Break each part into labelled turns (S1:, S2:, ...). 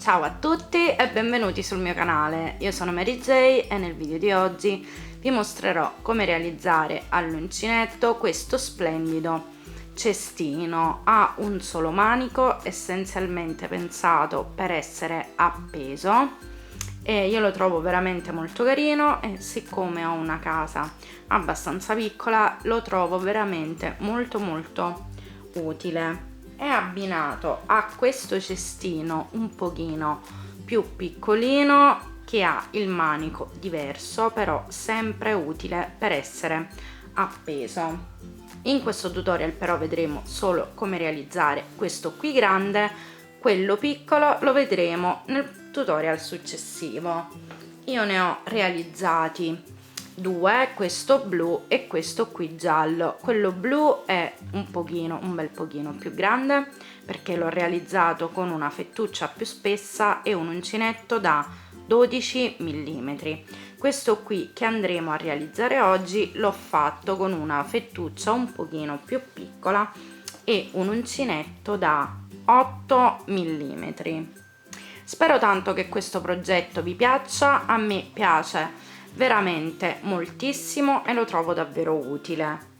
S1: Ciao a tutti e benvenuti sul mio canale, io sono Mary J e nel video di oggi vi mostrerò come realizzare all'uncinetto questo splendido cestino a un solo manico, essenzialmente pensato per essere appeso, e io lo trovo veramente molto carino e siccome ho una casa abbastanza piccola lo trovo veramente molto utile. È abbinato a questo cestino un pochino più piccolino che ha il manico diverso, però sempre utile per essere appeso. In questo tutorial però vedremo solo come realizzare questo qui grande, quello piccolo lo vedremo nel tutorial successivo. Io ne ho realizzati due, questo blu e questo qui giallo. Quello blu è un bel pochino più grande perché l'ho realizzato con una fettuccia più spessa e un uncinetto da 12 mm. Questo qui che andremo a realizzare oggi l'ho fatto con una fettuccia un pochino più piccola e un uncinetto da 8 mm. Spero tanto che questo progetto vi piaccia, a me piace veramente moltissimo e lo trovo davvero utile.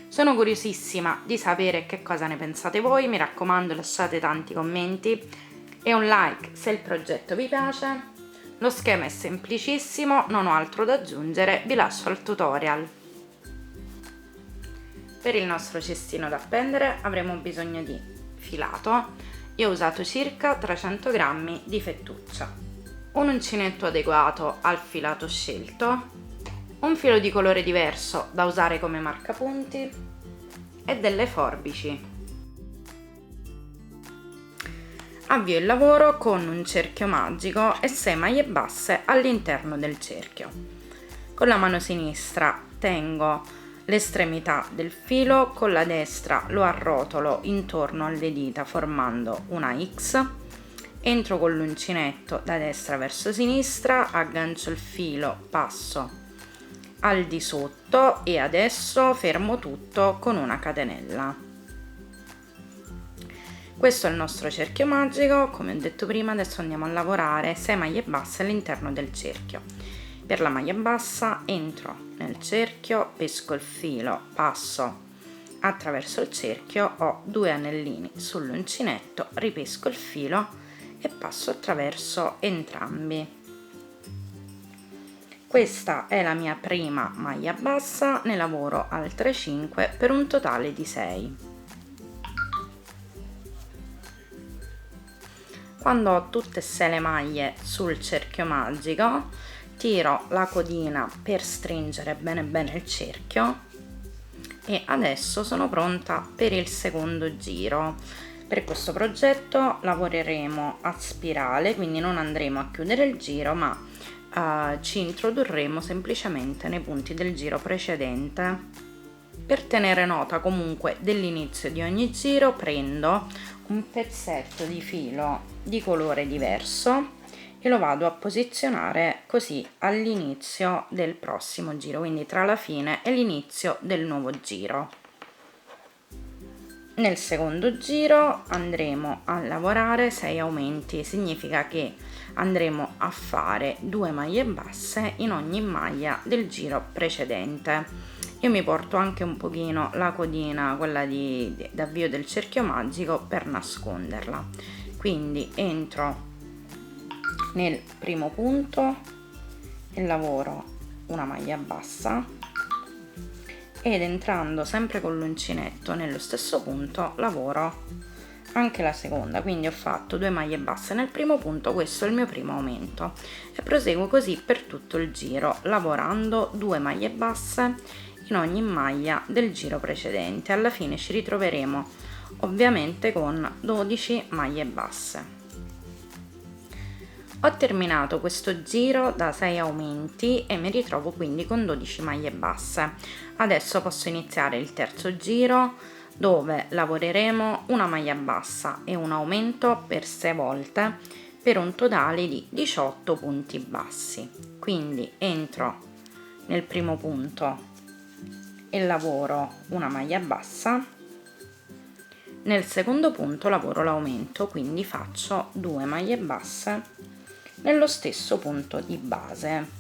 S1: Sono curiosissima di sapere che cosa ne pensate voi, mi raccomando lasciate tanti commenti e un like se il progetto vi piace. Lo schema è semplicissimo, non ho altro da aggiungere, vi lascio al tutorial. Per il nostro cestino da appendere avremo bisogno di filato, io ho usato circa 300 g di fettuccia, un uncinetto adeguato al filato scelto, un filo di colore diverso da usare come marcapunti e delle forbici. Avvio il lavoro con un cerchio magico e 6 maglie basse all'interno del cerchio. Con la mano sinistra tengo l'estremità del filo, con la destra lo arrotolo intorno alle dita formando una X. Entro con l'uncinetto da destra verso sinistra, aggancio il filo, passo al di sotto e adesso fermo tutto con una catenella. Questo è il nostro cerchio magico, come ho detto prima. Adesso andiamo a lavorare 6 maglie basse all'interno del cerchio. Per la maglia bassa entro nel cerchio, pesco il filo, passo attraverso il cerchio, ho 2 anellini sull'uncinetto, ripesco il filo e passo attraverso entrambi. Questa è la mia prima maglia bassa, ne lavoro altre 5 per un totale di 6. Quando ho tutte e 6 le maglie sul cerchio magico, tiro la codina per stringere bene il cerchio e adesso sono pronta per il secondo giro. Per questo progetto lavoreremo a spirale, quindi non andremo a chiudere il giro, ma ci introdurremo semplicemente nei punti del giro precedente. Per tenere nota comunque dell'inizio di ogni giro prendo un pezzetto di filo di colore diverso e lo vado a posizionare così all'inizio del prossimo giro, quindi tra la fine e l'inizio del nuovo giro. Nel secondo giro andremo a lavorare 6 aumenti, significa che andremo a fare 2 maglie basse in ogni maglia del giro precedente. Io mi porto anche un pochino la codina, quella d'avvio del cerchio magico, per nasconderla. Quindi entro nel primo punto e lavoro una maglia bassa, ed entrando sempre con l'uncinetto nello stesso punto lavoro anche la seconda. Quindi ho fatto 2 maglie basse nel primo punto, questo è il mio primo aumento, e proseguo così per tutto il giro lavorando 2 maglie basse in ogni maglia del giro precedente. Alla fine ci ritroveremo ovviamente con 12 maglie basse. Ho terminato questo giro da 6 aumenti e mi ritrovo quindi con 12 maglie basse. Adesso posso iniziare il terzo giro, dove lavoreremo una maglia bassa e un aumento per 6 volte per un totale di 18 punti bassi. Quindi entro nel primo punto e lavoro una maglia bassa, Nel secondo punto lavoro l'aumento, quindi faccio 2 maglie basse nello stesso punto di base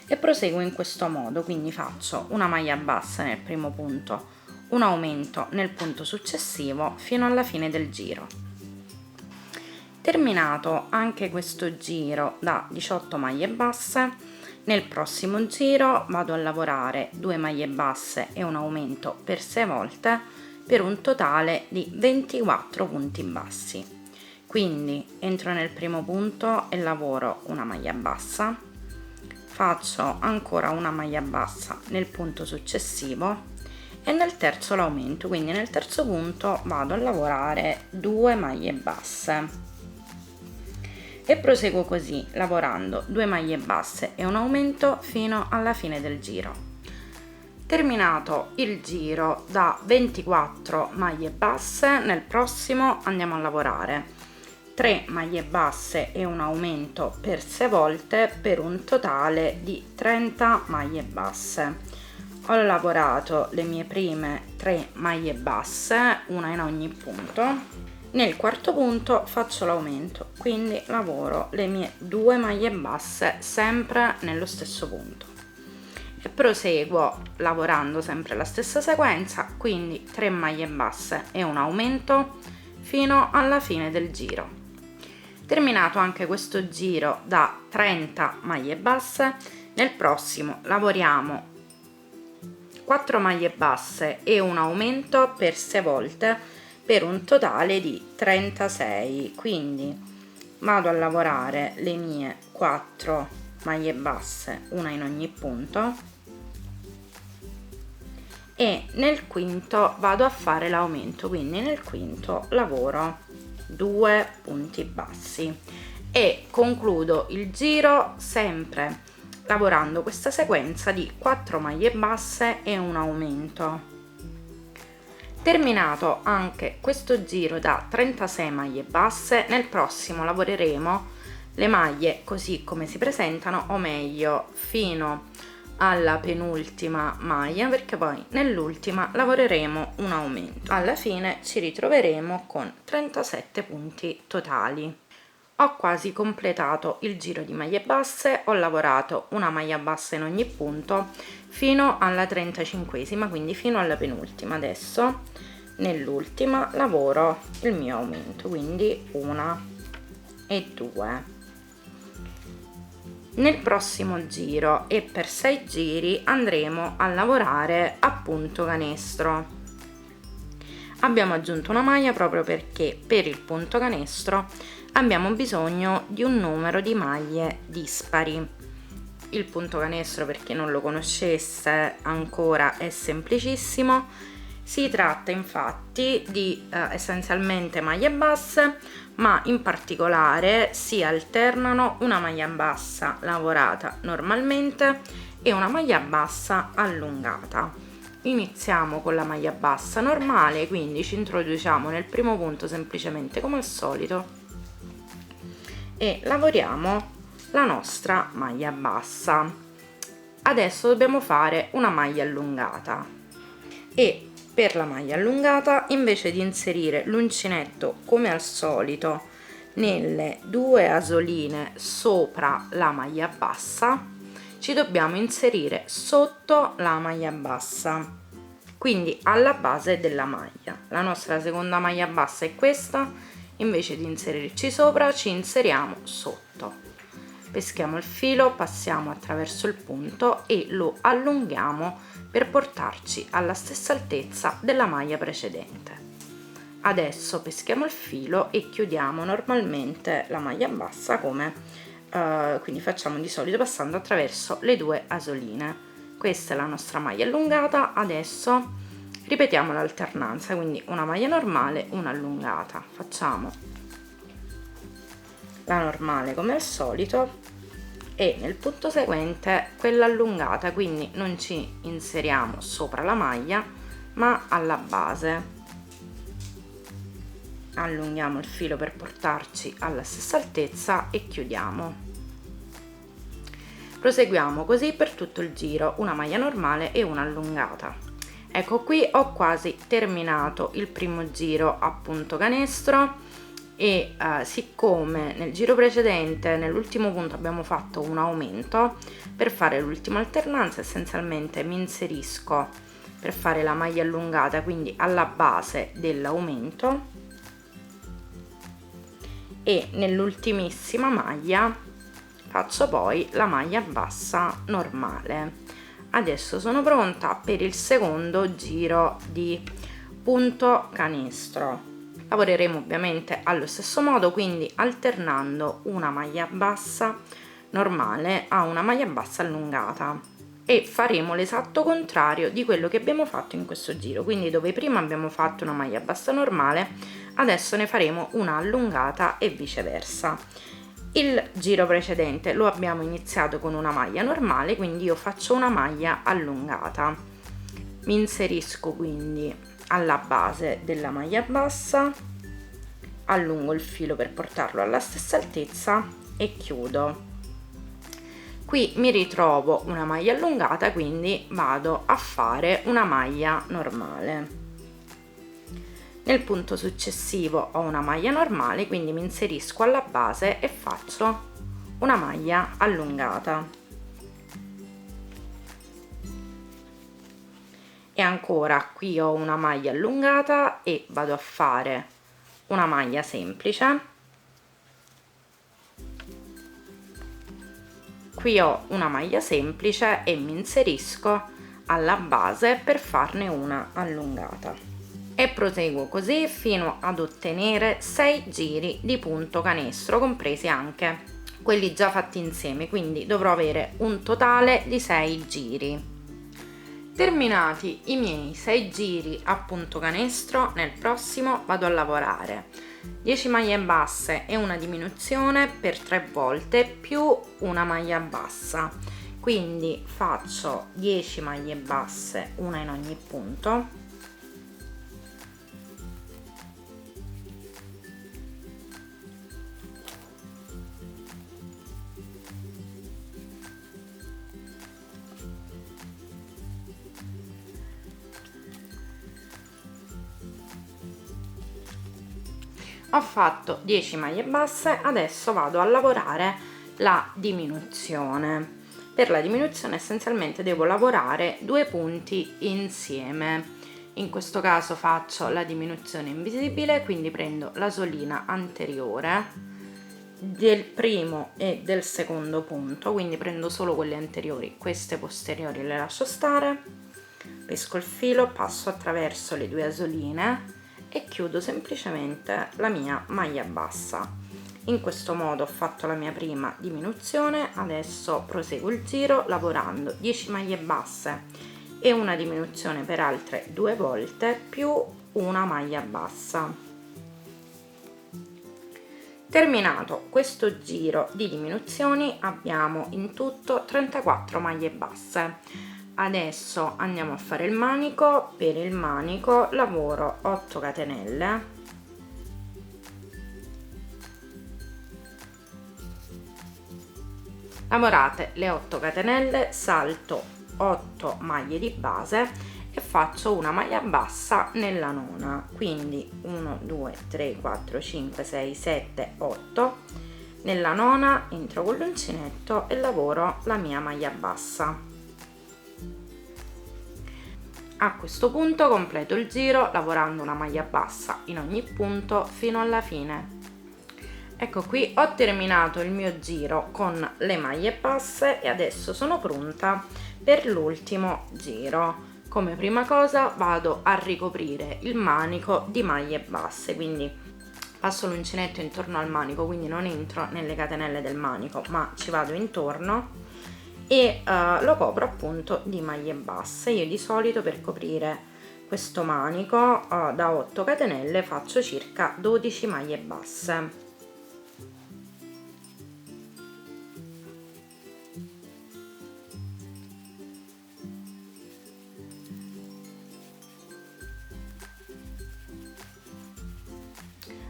S1: e proseguo in questo modo, quindi faccio una maglia bassa nel primo punto, un aumento nel punto successivo fino alla fine del giro. Terminato anche questo giro da 18 maglie basse, nel prossimo giro vado a lavorare 2 maglie basse e un aumento per 6 volte per un totale di 24 punti bassi. Quindi entro nel primo punto e lavoro una maglia bassa, faccio ancora una maglia bassa nel punto successivo e nel terzo l'aumento, quindi nel terzo punto vado a lavorare 2 maglie basse e proseguo così lavorando 2 maglie basse e un aumento fino alla fine del giro. Terminato il giro da 24 maglie basse, nel prossimo andiamo a lavorare 3 maglie basse e un aumento per 6 volte per un totale di 30 maglie basse. Ho lavorato le mie prime 3 maglie basse, una in ogni punto. Nel quarto punto faccio l'aumento, quindi lavoro le mie 2 maglie basse sempre nello stesso punto e proseguo lavorando sempre la stessa sequenza, quindi 3 maglie basse e un aumento fino alla fine del giro. Terminato anche questo giro da 30 maglie basse, nel prossimo lavoriamo 4 maglie basse e un aumento per 6 volte per un totale di 36, quindi vado a lavorare le mie 4 maglie basse, una in ogni punto, e nel quinto vado a fare l'aumento, quindi nel quinto lavoro 2 punti bassi e concludo il giro sempre lavorando questa sequenza di 4 maglie basse e un aumento. Terminato anche questo giro da 36 maglie basse, nel prossimo lavoreremo le maglie così come si presentano, o meglio fino alla penultima maglia, perché poi nell'ultima lavoreremo un aumento. Alla fine ci ritroveremo con 37 punti totali. Ho quasi completato il giro di maglie basse, ho lavorato una maglia bassa in ogni punto fino alla 35esima, quindi fino alla penultima. Adesso nell'ultima lavoro il mio aumento, quindi 1 e 2. Nel prossimo giro e per 6 giri andremo a lavorare a punto canestro. Abbiamo aggiunto una maglia proprio perché per il punto canestro abbiamo bisogno di un numero di maglie dispari. Il punto canestro, per chi non lo conoscesse ancora, è semplicissimo. Si tratta infatti di essenzialmente maglie basse, ma in particolare si alternano una maglia bassa lavorata normalmente e una maglia bassa allungata. Iniziamo con la maglia bassa normale, quindi ci introduciamo nel primo punto semplicemente come al solito e lavoriamo la nostra maglia bassa. Adesso dobbiamo fare una maglia allungata e per la maglia allungata, invece di inserire l'uncinetto come al solito nelle 2 asoline sopra la maglia bassa, ci dobbiamo inserire sotto la maglia bassa, quindi alla base della maglia. La nostra seconda maglia bassa è questa, invece di inserirci sopra ci inseriamo sotto, peschiamo il filo, passiamo attraverso il punto e lo allunghiamo per portarci alla stessa altezza della maglia precedente. Adesso peschiamo il filo e chiudiamo normalmente la maglia bassa come quindi facciamo di solito passando attraverso le 2 asoline. Questa è la nostra maglia allungata. Adesso ripetiamo l'alternanza, quindi una maglia normale, una allungata. Facciamo la normale come al solito e nel punto seguente quella allungata, quindi non ci inseriamo sopra la maglia ma alla base. Allunghiamo il filo per portarci alla stessa altezza e chiudiamo. Proseguiamo così per tutto il giro, una maglia normale e una allungata. Ecco, qui ho quasi terminato il primo giro a punto canestro e siccome nel giro precedente, nell'ultimo punto, abbiamo fatto un aumento, per fare l'ultima alternanza essenzialmente mi inserisco per fare la maglia allungata, quindi alla base dell'aumento, e nell'ultimissima maglia faccio poi la maglia bassa normale. Adesso sono pronta per il secondo giro di punto canestro. Lavoreremo ovviamente allo stesso modo, quindi alternando una maglia bassa normale a una maglia bassa allungata, e faremo l'esatto contrario di quello che abbiamo fatto in questo giro. Quindi dove prima abbiamo fatto una maglia bassa normale, adesso ne faremo una allungata e viceversa. Il giro precedente lo abbiamo iniziato con una maglia normale, quindi io faccio una maglia allungata, mi inserisco quindi alla base della maglia bassa, allungo il filo per portarlo alla stessa altezza e chiudo. Qui mi ritrovo una maglia allungata, quindi vado a fare una maglia normale. Nel punto successivo ho una maglia normale, quindi mi inserisco alla base e faccio una maglia allungata. E ancora qui ho una maglia allungata e vado a fare una maglia semplice. Qui ho una maglia semplice e mi inserisco alla base per farne una allungata, e proseguo così fino ad ottenere 6 giri di punto canestro, compresi anche quelli già fatti insieme, quindi dovrò avere un totale di 6 giri. Terminati i miei 6 giri a punto canestro, nel prossimo vado a lavorare 10 maglie basse e una diminuzione per 3 volte più una maglia bassa, quindi faccio 10 maglie basse, una in ogni punto, ho fatto 10 maglie basse, adesso vado a lavorare la diminuzione. Per la diminuzione essenzialmente devo lavorare 2 punti insieme, in questo caso faccio la diminuzione invisibile, quindi prendo la solina anteriore del primo e del secondo punto, quindi prendo solo quelle anteriori, queste posteriori le lascio stare, pesco il filo, passo attraverso le 2 asoline e chiudo semplicemente la mia maglia bassa. In questo modo ho fatto la mia prima diminuzione, adesso proseguo il giro lavorando 10 maglie basse e una diminuzione per altre 2 volte più una maglia bassa. Terminato questo giro di diminuzioni abbiamo in tutto 34 maglie basse. Adesso andiamo a fare il manico. Per il manico lavoro 8 catenelle, lavorate le 8 catenelle, salto 8 maglie di base e faccio una maglia bassa nella nona, quindi 1 2 3 4 5 6 7 8, nella nona entro con l'uncinetto e lavoro la mia maglia bassa. A questo punto completo il giro lavorando una maglia bassa in ogni punto fino alla fine. Ecco, qui ho terminato il mio giro con le maglie basse e adesso sono pronta per l'ultimo giro. Come prima cosa vado a ricoprire il manico di maglie basse, quindi passo l'uncinetto intorno al manico, quindi non entro nelle catenelle del manico ma ci vado intorno e lo copro appunto di maglie basse. Io di solito per coprire questo manico da 8 catenelle faccio circa 12 maglie basse.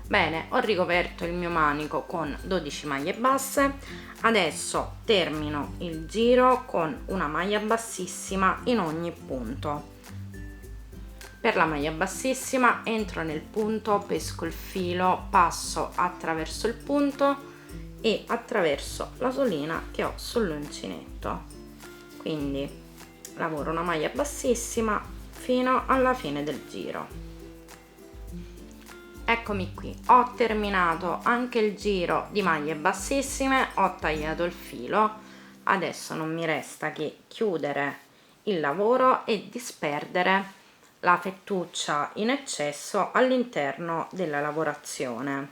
S1: Bene, ho ricoperto il mio manico con 12 maglie basse, adesso termino il giro con una maglia bassissima in ogni punto. Per la maglia bassissima entro nel punto, pesco il filo, passo attraverso il punto e attraverso la solina che ho sull'uncinetto, quindi lavoro una maglia bassissima fino alla fine del giro. Eccomi qui, ho terminato anche il giro di maglie bassissime, ho tagliato il filo, adesso non mi resta che chiudere il lavoro e disperdere la fettuccia in eccesso all'interno della lavorazione.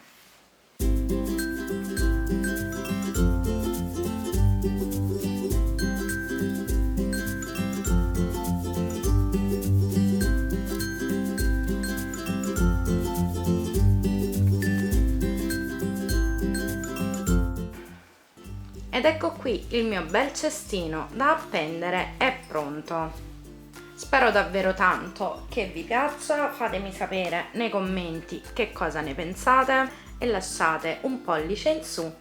S1: Ed ecco qui il mio bel cestino da appendere è pronto. Spero davvero tanto che vi piaccia, fatemi sapere nei commenti che cosa ne pensate e lasciate un pollice in su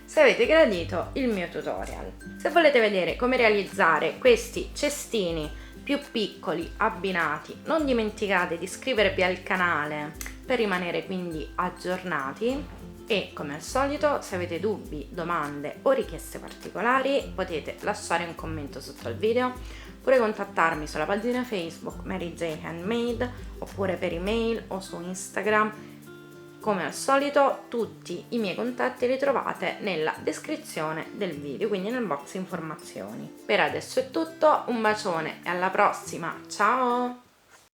S1: se avete gradito il mio tutorial. Se volete vedere come realizzare questi cestini più piccoli abbinati, non dimenticate di iscrivervi al canale per rimanere quindi aggiornati. E come al solito, se avete dubbi, domande o richieste particolari potete lasciare un commento sotto al video, oppure contattarmi sulla pagina Facebook Mary J Handmade, oppure per email o su Instagram. Come al solito tutti i miei contatti li trovate nella descrizione del video, quindi nel box informazioni. Per adesso è tutto, un bacione e alla prossima, ciao!